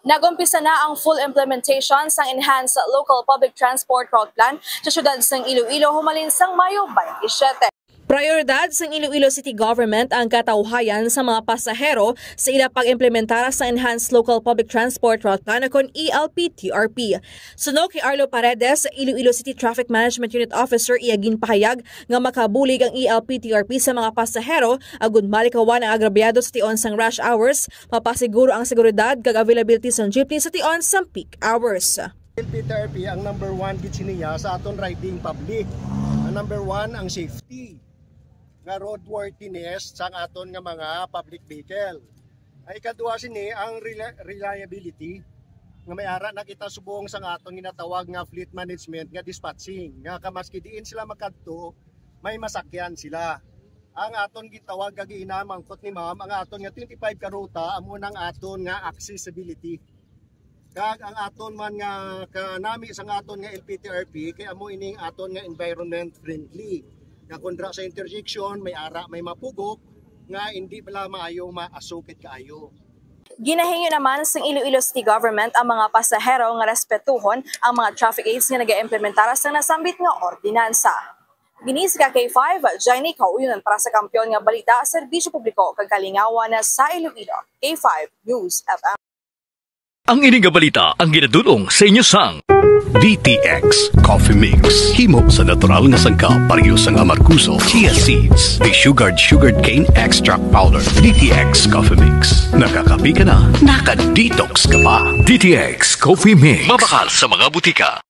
Nagumpisa na ang full implementation sa Enhanced Local Public Transport Route Plan sa syudad ng Iloilo humalin sang Mayo 27. Prioridad sa Iloilo City Government ang katauhayan sa mga pasahero sa ila pag-implementara sa Enhanced Local Public Transport Route Plan kon ELP-TRP. Sunog kay Arlo Paredes, Iloilo City Traffic Management Unit Officer, iyagin pahayag nga makabulig ang ELP-TRP sa mga pasahero agud malikawan ang agrabyado sa tion sang rush hours, mapasiguro ang seguridad kag availability sa jeepney sa tion sang peak hours. ELP-TRP ang number 1 gid niya sa aton riding public. Ang number 1 ang safety nga roadworthiness sa aton nga mga public vehicle. Ay ikaduha sini ang reliability nga may ara na kita subong sa aton ginatawag nga fleet management nga dispatching nga kamaski diin sila makadto may masakyan sila. Ang aton gitawag nga giinamangkot ni ma'am ang aton nga 25 ka ruta amo nang aton nga accessibility. Kag ang aton man nga kanami sa aton nga ELP-TRP kay amo ining aton nga environment friendly. Nga kundra sa intersection may ara may mapugok nga hindi pala maayo maasukit kaayo. Ginahinyo naman sa Iloilo City Government ang mga pasahero nga respetuhon ang mga traffic aids nga nag-implementara sa nasambit nga ordinansa. Ginis ka K5, Jenny Kauyunan para sa kampiyon nga balita, serbisyo publiko kag kalingawan na sa Iloilo. K5 News FM. Ang ining balita ang ginadulong sa inyo sang DTX Coffee Mix. Himo sa natural nga sangkap pareho sang amarkuso, chia seeds, desugared sugared cane extract powder. DTX Coffee Mix. Nakakapi ka na, naka-detox ka pa. DTX Coffee Mix. Mabakal sa mga butika.